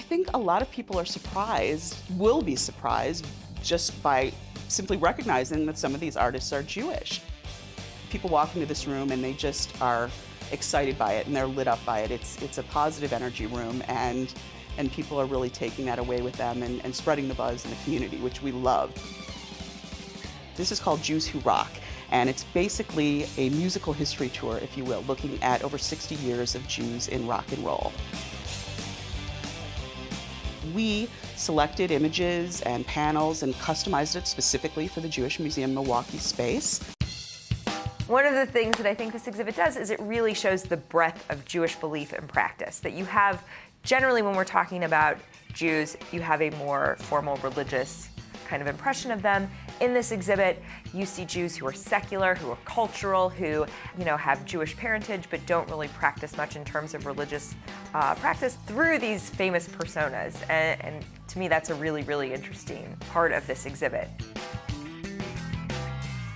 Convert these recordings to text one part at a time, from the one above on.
think a lot of people will be surprised just by simply recognizing that some of these artists are Jewish. People walk into this room and they just are excited by it and they're lit up by it. It's a positive energy room, and people are really taking that away with them and spreading the buzz in the community, which we love. This is called Jews Who Rock, and it's basically a musical history tour, if you will, looking at over 60 years of Jews in rock and roll. We selected images and panels and customized it specifically for the Jewish Museum Milwaukee space. One of the things that I think this exhibit does is it really shows the breadth of Jewish belief and practice that you have. Generally, when we're talking about Jews, you have a more formal religious kind of impression of them. In this exhibit, you see Jews who are secular, who are cultural, who have Jewish parentage but don't really practice much in terms of religious practice through these famous personas. And to me, that's a really, really interesting part of this exhibit.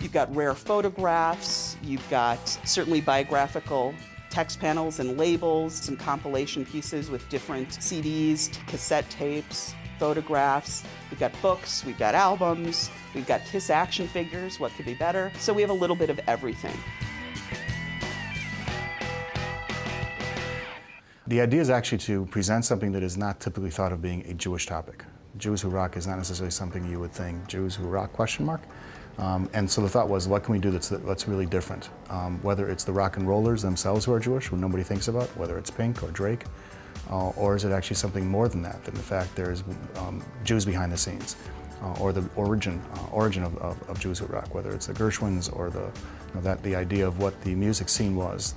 You've got rare photographs, you've got certainly biographical text panels and labels, some compilation pieces with different CDs, cassette tapes, photographs. We've got books, we've got albums, we've got Kiss action figures, what could be better? So we have a little bit of everything. The idea is actually to present something that is not typically thought of being a Jewish topic. Jews Who Rock is not necessarily something you would think, Jews Who Rock, ? And so the thought was, what can we do that's really different? Whether it's the rock and rollers themselves who are Jewish, who nobody thinks about, whether it's Pink or Drake, or is it actually something more than that? Than the fact there's Jews behind the scenes, or the origin of Jews Who Rock, whether it's the Gershwins or the idea of what the music scene was,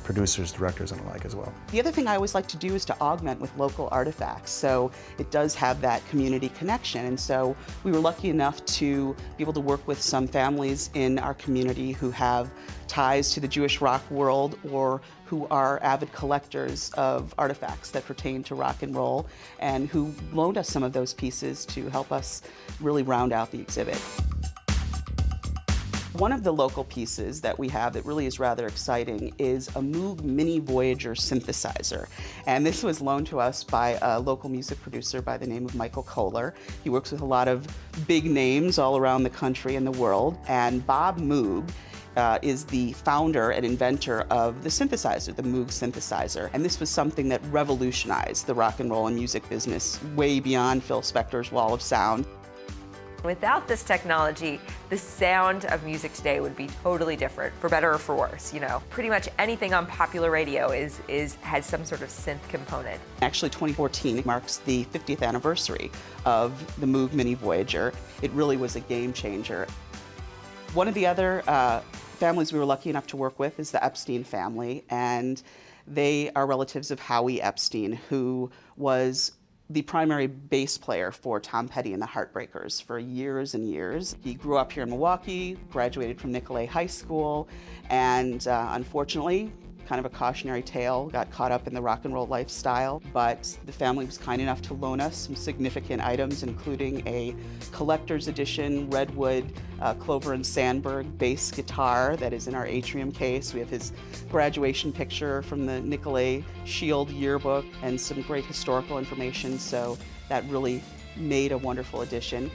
producers, directors, and the like as well. The other thing I always like to do is to augment with local artifacts, so it does have that community connection. And so we were lucky enough to be able to work with some families in our community who have ties to the Jewish rock world or who are avid collectors of artifacts that pertain to rock and roll, and who loaned us some of those pieces to help us really round out the exhibit. One of the local pieces that we have that really is rather exciting is a Moog Mini Voyager synthesizer. And this was loaned to us by a local music producer by the name of Michael Kohler. He works with a lot of big names all around the country and the world. And Bob Moog is the founder and inventor of the synthesizer, the Moog synthesizer. And this was something that revolutionized the rock and roll and music business way beyond Phil Spector's wall of sound. Without this technology, the sound of music today would be totally different, for better or for worse. Pretty much anything on popular radio has some sort of synth component. Actually, 2014 marks the 50th anniversary of the Moog Mini Voyager. It really was a game changer. One of the other families we were lucky enough to work with is the Epstein family, and they are relatives of Howie Epstein, who was the primary bass player for Tom Petty and the Heartbreakers for years and years. He grew up here in Milwaukee, graduated from Nicolet High School, and unfortunately, kind of a cautionary tale, got caught up in the rock and roll lifestyle, but the family was kind enough to loan us some significant items, including a collector's edition Redwood Clover and Sandberg bass guitar that is in our atrium case. We have his graduation picture from the Nicolet Shield yearbook and some great historical information, so that really made a wonderful addition.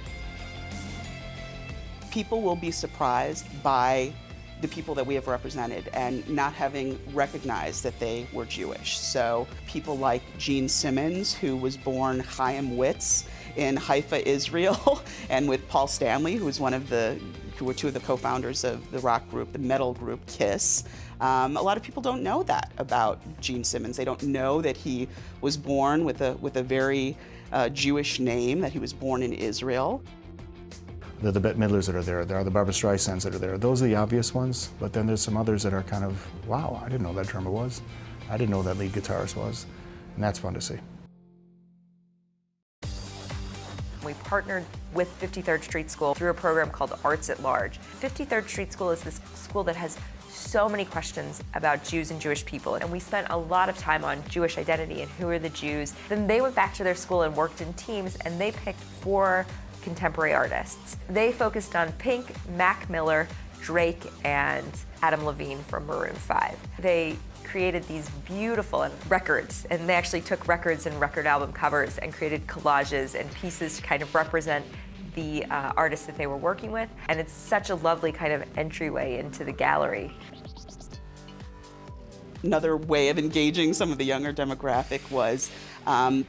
People will be surprised by the people that we have represented and not having recognized that they were Jewish. So people like Gene Simmons, who was born Chaim Witz in Haifa, Israel, and with Paul Stanley, who were two of the co-founders of the rock group, the metal group Kiss. A lot of people don't know that about Gene Simmons. They don't know that he was born with a very Jewish name, that he was born in Israel. There are the Bette Midlers that are there. There are the Barbra Streisands that are there. Those are the obvious ones, but then there's some others that are kind of, wow, I didn't know that drummer was. I didn't know that lead guitarist was. And that's fun to see. We partnered with 53rd Street School through a program called Arts at Large. 53rd Street School is this school that has so many questions about Jews and Jewish people, and we spent a lot of time on Jewish identity and who are the Jews. Then they went back to their school and worked in teams, and they picked 4 contemporary artists. They focused on Pink, Mac Miller, Drake, and Adam Levine from Maroon 5. They created these beautiful records, and they actually took records and record album covers and created collages and pieces to kind of represent the artists that they were working with. And it's such a lovely kind of entryway into the gallery. Another way of engaging some of the younger demographic was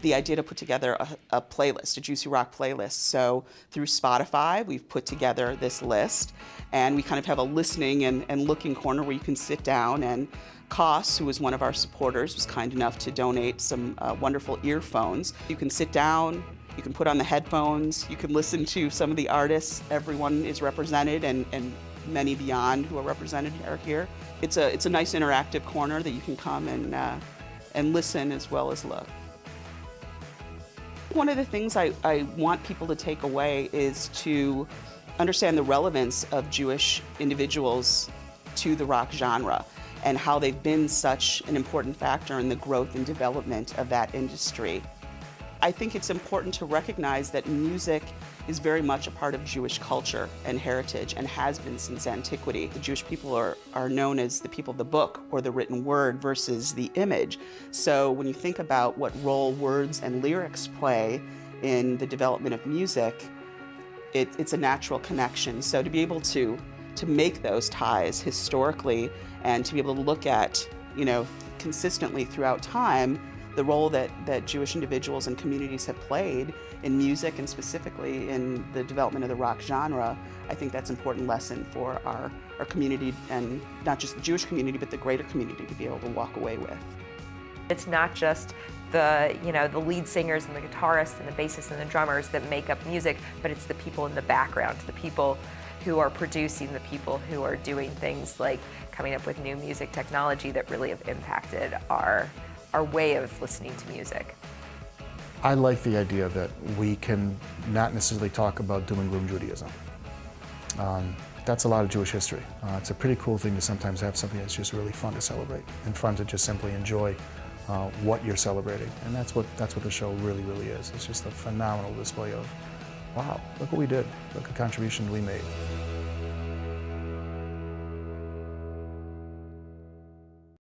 the idea to put together a playlist, a Juicy Rock playlist. So through Spotify, we've put together this list, and we kind of have a listening and looking corner where you can sit down. And Koss, who was one of our supporters, was kind enough to donate some wonderful earphones. You can sit down, you can put on the headphones, you can listen to some of the artists. Everyone is represented, and many beyond who are represented are here. It's a nice interactive corner that you can come and listen as well as look. One of the things I want people to take away is to understand the relevance of Jewish individuals to the rock genre and how they've been such an important factor in the growth and development of that industry. I think it's important to recognize that music is very much a part of Jewish culture and heritage, and has been since antiquity. The Jewish people are known as the people of the book, or the written word, versus the image. So when you think about what role words and lyrics play in the development of music, it's a natural connection. So to be able to make those ties historically, and to be able to look at, consistently throughout time, the role that Jewish individuals and communities have played in music, and specifically in the development of the rock genre, I think that's an important lesson for our community, and not just the Jewish community, but the greater community, to be able to walk away with. It's not just the lead singers and the guitarists and the bassists and the drummers that make up music, but it's the people in the background, the people who are producing, the people who are doing things like coming up with new music technology that really have impacted our way of listening to music. I like the idea that we can not necessarily talk about doom and gloom Judaism. That's a lot of Jewish history. It's a pretty cool thing to sometimes have something that's just really fun to celebrate, and fun to just simply enjoy what you're celebrating. And that's what the show really, really is. It's just a phenomenal display of, wow, look what we did. Look at the contribution we made.